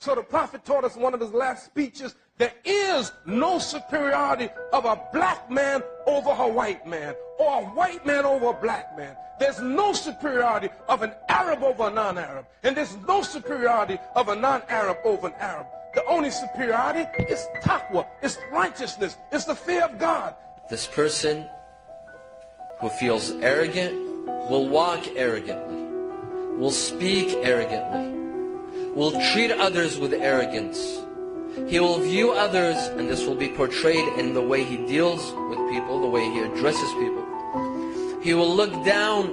So the prophet taught us in one of his last speeches, there is no superiority of a black man over a white man, or a white man over a black man. There's no superiority of an Arab over a non-Arab, and there's no superiority of a non-Arab over an Arab. The only superiority is taqwa, it's righteousness, it's the fear of God. This person who feels arrogant will walk arrogantly, will speak arrogantly, will treat others with arrogance. He will view others, and this will be portrayed in the way he deals with people, the way he addresses people. He will look down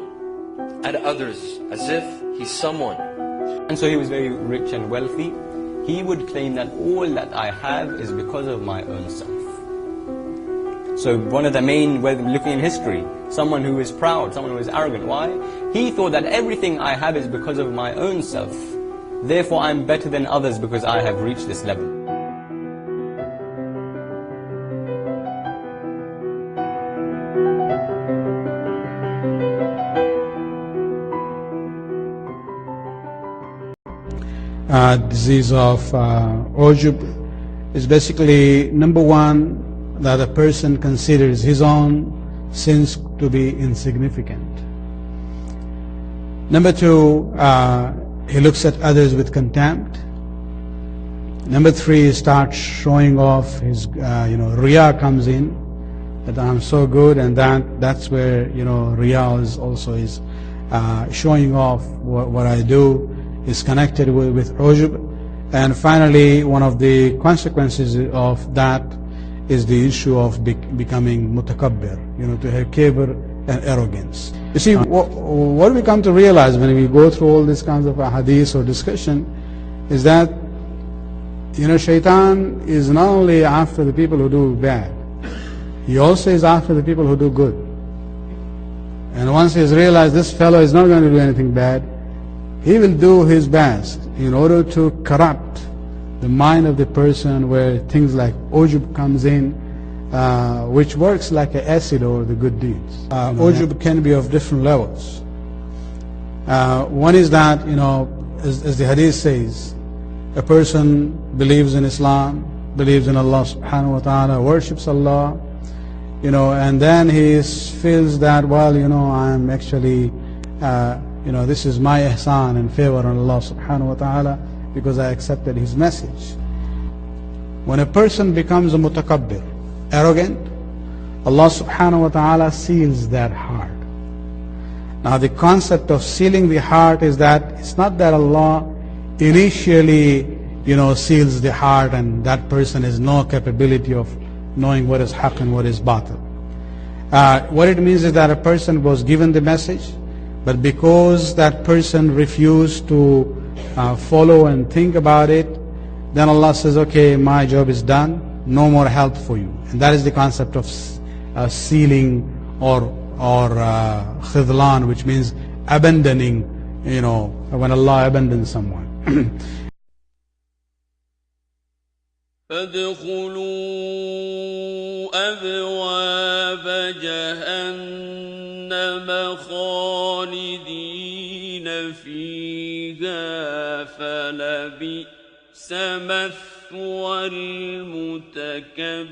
at others as if he's someone. And so he was very rich and wealthy. He would claim that all that I have is because of my own self. So one of the main, looking in history, someone who is proud, someone who is arrogant. Why? He thought that everything I have is because of my own self. Therefore I'm better than others because I have reached this level. Disease of ujub is basically, number one, that a person considers his own sins to be insignificant. Number two, he looks at others with contempt. Number three, he starts showing off his, riya comes in, that I'm so good, and that's where, riya is also showing off what I do, is connected with ujub. And finally, one of the consequences of that is the issue of becoming mutakabbir, to have kibr and arrogance. You see, what we come to realize when we go through all these kinds of hadith or discussion is that, shaitan is not only after the people who do bad, he also is after the people who do good. And once he has realized this fellow is not going to do anything bad, he will do his best in order to corrupt the mind of the person, where things like ujub comes in, which works like an acid over the good deeds. Ujub can be of different levels. One is that, as the hadith says, a person believes in Islam, believes in Allah subhanahu wa ta'ala, worships Allah, and then he feels that, well, I'm actually, this is my ihsan and favor on Allah subhanahu wa ta'ala because I accepted his message. When a person becomes a mutakabbir, arrogant, Allah subhanahu wa ta'ala seals that heart. Now the concept of sealing the heart is that it's not that Allah initially, seals the heart and that person has no capability of knowing what is haqq and what is batil. What it means is that a person was given the message, but because that person refused to follow and think about it, then Allah says, okay, my job is done, no more help for you. And that is the concept of sealing or khidlan, which means abandoning, when Allah abandons someone. فادخلوا أبواب جهنم خالدين فيها فلبئس مثوى المتكبرين.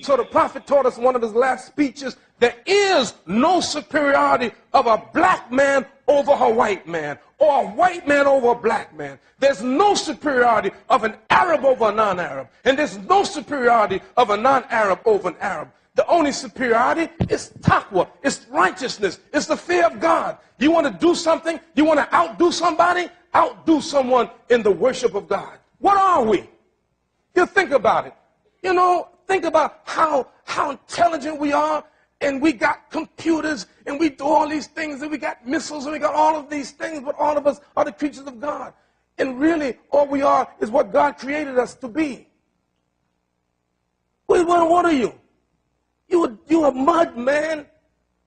So the prophet taught us in one of his last speeches, there is no superiority of a black man over a white man, or a white man over a black man. There's no superiority of an Arab over a non-Arab, and there's no superiority of a non-Arab over an Arab. The only superiority is taqwa, it's righteousness, it's the fear of God. You want to do something, you want to outdo somebody, outdo someone in the worship of God. What are we? You think about it. Think about how intelligent we are, and we got computers, and we do all these things, and we got missiles, and we got all of these things, but all of us are the creatures of God. And really, all we are is what God created us to be. What are you? You a mud, man.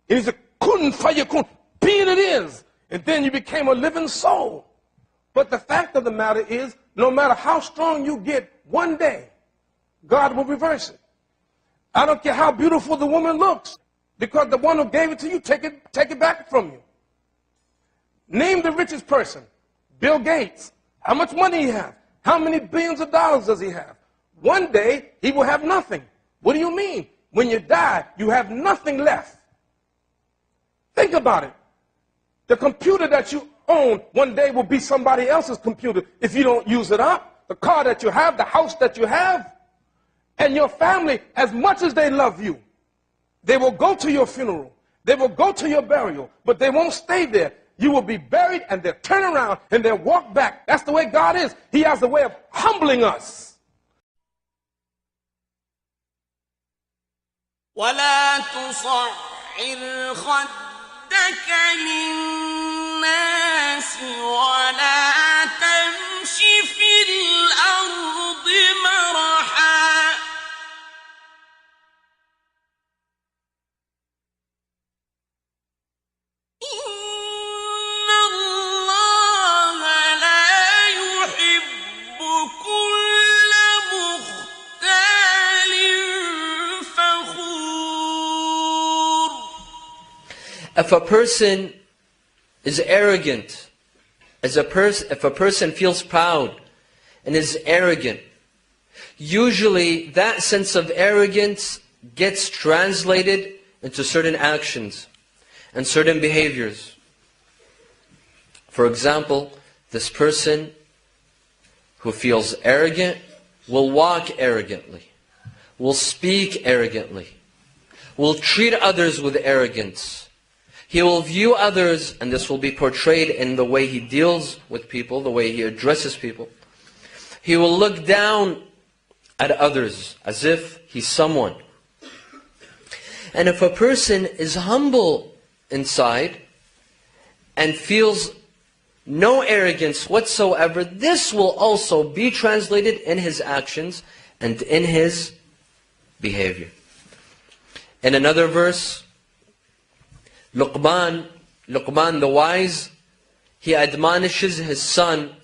And he said, kun fayakun, be it is. And then you became a living soul. But the fact of the matter is, no matter how strong you get, one day, God will reverse it. I don't care how beautiful the woman looks, because the one who gave it to you, take it back from you. Name the richest person. Bill Gates, how much money he have? How many billions of dollars does he have? One day, he will have nothing. What do you mean? When you die, you have nothing left. Think about it. The computer that you own one day will be somebody else's computer if you don't use it up. The car that you have, the house that you have, and your family, as much as they love you, they will go to your funeral. They will go to your burial, but they won't stay there. You will be buried and they'll turn around and they'll walk back. That's the way God is. He has a way of humbling us. ولا تصعر خدك للناس ولا تمش في الأرض مرحا إن الله لا يحب كل مختال فخور. If a person is arrogant, if a person feels proud and is arrogant, usually that sense of arrogance gets translated into certain actions and certain behaviors. For example, this person who feels arrogant will walk arrogantly, will speak arrogantly, will treat others with arrogance. He will view others, and this will be portrayed in the way he deals with people, the way he addresses people. He will look down at others as if he's someone. And if a person is humble inside and feels no arrogance whatsoever, this will also be translated in his actions and in his behavior. In another verse, Luqman the wise, he admonishes his son.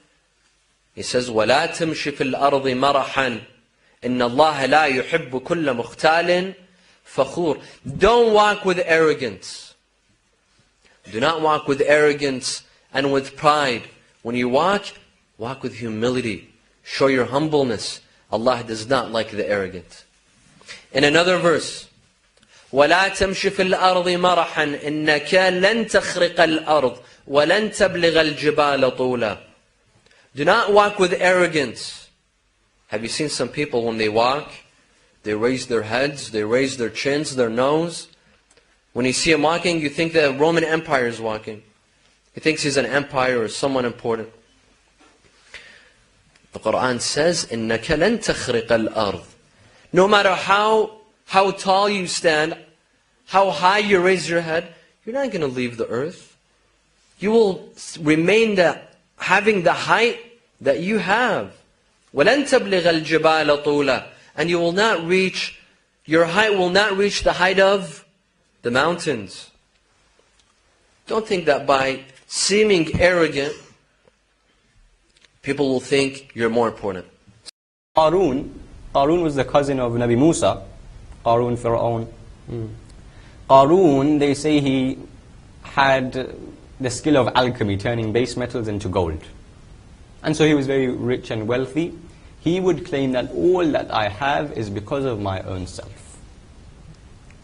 He says, وَلَا تَمْشِ فِي الْأَرْضِ مَرَحًا إِنَّ اللَّهَ لَا يُحِبُّ كُلَّ مُخْتَالٍ فَخُورٍ. Don't walk with arrogance. Do not walk with arrogance and with pride. When you walk, walk with humility. Show your humbleness. Allah does not like the arrogant. In another verse, وَلَا تَمْشِ فِي الْأَرْضِ مَرَحًا إِنَّكَ لَن تَخْرِقَ الْأَرْضِ وَلَن تَبْلِغَ الْجِبَالَ طُولًا. Do not walk with arrogance. Have you seen some people when they walk, they raise their heads, they raise their chins, their nose? When you see him walking, you think the Roman Empire is walking. He thinks he's an empire or someone important. The Quran says, إِنَّكَ لَن تَخْرِقَ الْأَرْضِ. No matter how tall you stand, how high you raise your head, you're not going to leave the earth. You will remain having the height that you have. وَلَن تَبْلِغَ الْجِبَالَ طُولًا. And you will not reach, your height will not reach the height of the mountains. Don't think that by seeming arrogant, people will think you're more important. Qarun was the cousin of Nabi Musa. Qarun, Fir'aun. Qarun, they say he had the skill of alchemy, turning base metals into gold. And so he was very rich and wealthy. He would claim that all that I have is because of my own self.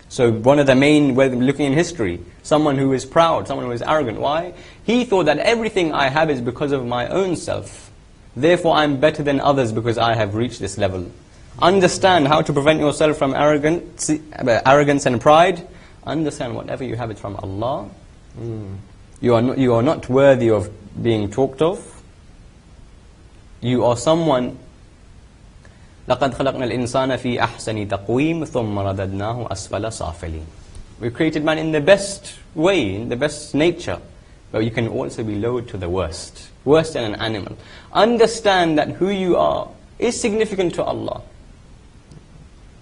So one of the main, looking in history, someone who is proud, someone who is arrogant. Why? He thought that everything I have is because of my own self. Therefore I'm better than others because I have reached this level. Understand how to prevent yourself from arrogance and pride. Understand whatever you have is from Allah. You are not worthy of being talked of. You are someone. لَقَدْ خَلَقْنَا الْإِنسَانَ فِي أَحْسَنِ تَقْوِيمٍ ثُمَّ رَدَدْنَاهُ أَسْفَلَ سَافِلِينَ. We created man in the best way, in the best nature. But you can also be lowered to the worst. Worse than an animal. Understand that who you are is significant to Allah.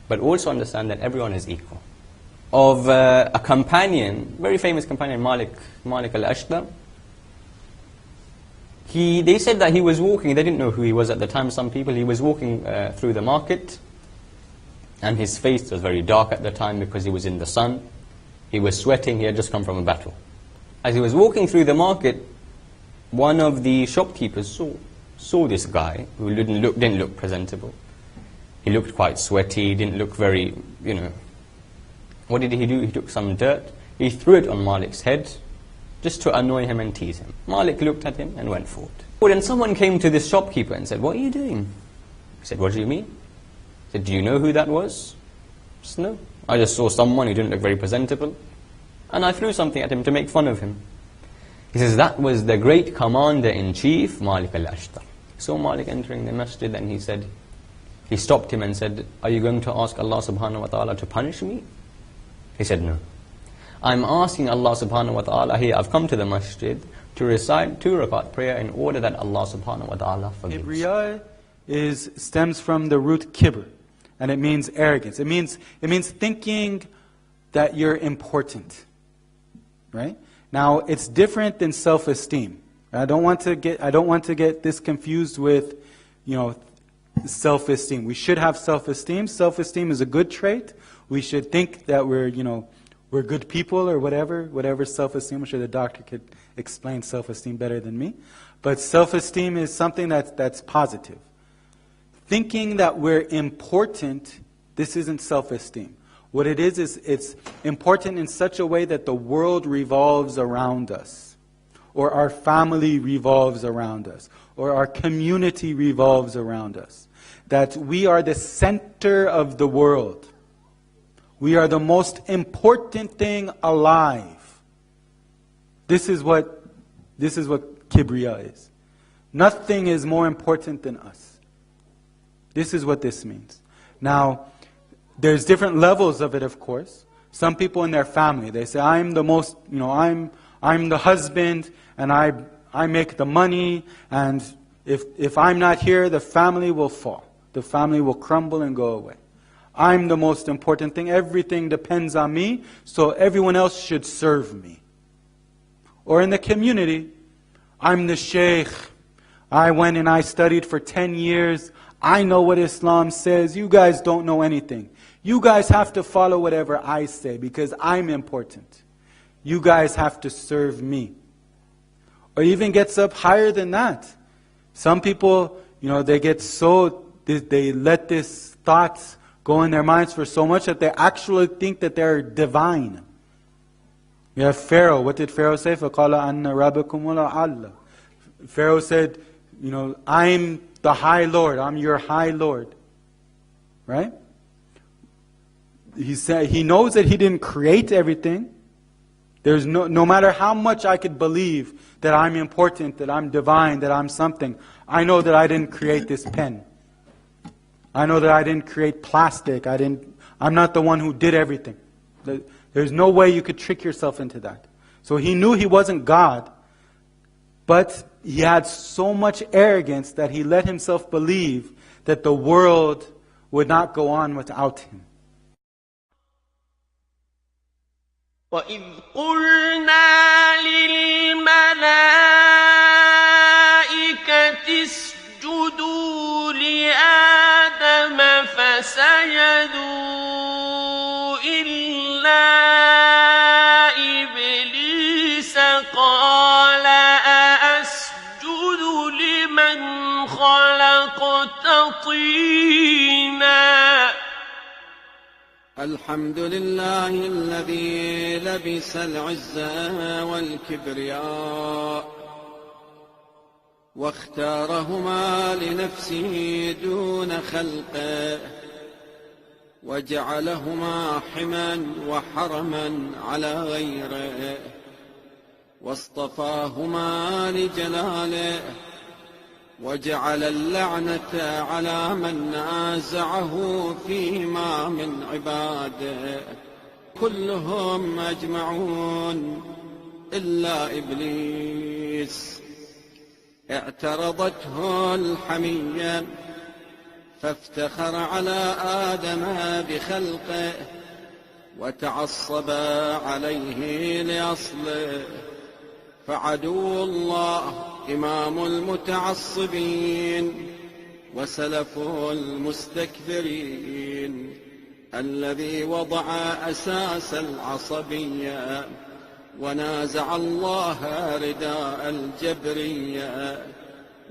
But also understand that everyone is equal. Of a companion, very famous companion, Malik al-Ashtar, they said that he was walking, they didn't know who he was at the time, some people, he was walking through the market, and his face was very dark at the time because he was in the sun. He was sweating, he had just come from a battle. As he was walking through the market, one of the shopkeepers saw this guy who didn't look presentable. He looked quite sweaty, didn't look very, What did he do? He took some dirt, he threw it on Malik's head, just to annoy him and tease him. Malik looked at him and went forward. Then someone came to this shopkeeper and said, "What are you doing?" He said, "What do you mean?" He said, "Do you know who that was?" He said, "No, I just saw someone who didn't look very presentable, and I threw something at him to make fun of him." He says, "That was the great commander-in-chief, Malik al-Ashtar." So Malik entering the masjid, and he stopped him and said, "Are you going to ask Allah subhanahu wa ta'ala to punish me?" He said, "No. I'm asking Allah subhanahu wa ta'ala here, I've come to the masjid to recite 2 rakat prayer in order that Allah subhanahu wa ta'ala forgives." Kibriya stems from the root kibr, and it means arrogance. It means thinking that you're important, right? Now, it's different than self-esteem. I don't want to get this confused with, self-esteem. We should have self-esteem. Self-esteem is a good trait. We should think that we're good people or whatever self-esteem. I'm sure the doctor could explain self-esteem better than me. But self-esteem is something that's positive. Thinking that we're important, this isn't self-esteem. What it is it's important in such a way that the world revolves around us, or our family revolves around us, or our community revolves around us. That we are the center of the world. We are the most important thing alive. This is what Kibriya is. Nothing is more important than us. This is what this means. Now, there's different levels of it, of course. Some people in their family, they say, I'm the most, I'm the husband, and I make the money, and if I'm not here, the family will fall. The family will crumble and go away. I'm the most important thing. Everything depends on me, so everyone else should serve me. Or in the community, I'm the sheikh. I went and I studied for 10 years. I know what Islam says. You guys don't know anything. You guys have to follow whatever I say because I'm important. You guys have to serve me. Or even gets up higher than that. Some people, they get they let this thoughts go in their minds for so much that they actually think that they're divine. You have Pharaoh. What did Pharaoh say? فَقَالَ أَنَّ رَبَّكُمُ الْأَعْلَى. Pharaoh said, I'm the High Lord. I'm your High Lord. Right? He said he knows that he didn't create everything. There's no matter how much I could believe that I'm important, that I'm divine, that I'm something, I know that I didn't create this pen. I know that I didn't create plastic. I'm not the one who did everything. There's no way you could trick yourself into that. So he knew he wasn't God, but he had so much arrogance that he let himself believe that the world would not go on without him. وَإِذْ قُلْنَا لِلْمَلَائِكَةِ اسْجُدُوا لِآدَمَ فَسَجَدُوا إِلَّا إِبْلِيسَ قَالَ أَأَسْجُدُ لِمَنْ خَلَقْتَ طِينًا. الحمد لله الذي لبس العزة والكبرياء واختارهما لنفسه دون خلقه وجعلهما حما وحرما على غيره واصطفاهما لجلاله وجعل اللعنة على من نازعه فيما من عباده كلهم أجمعون إلا إبليس اعترضته الحمية فافتخر على آدم بخلقه وتعصب عليه لأصله فعدو الله إمام المتعصبين وسلف المستكبرين الذي وضع أساس العصبية ونازع الله رداء الجبرية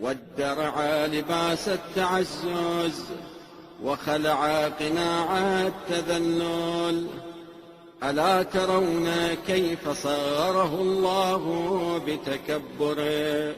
وادرع لباس التعزز وخلع قناع التذلل. ألا ترون كيف صاره الله بتكبره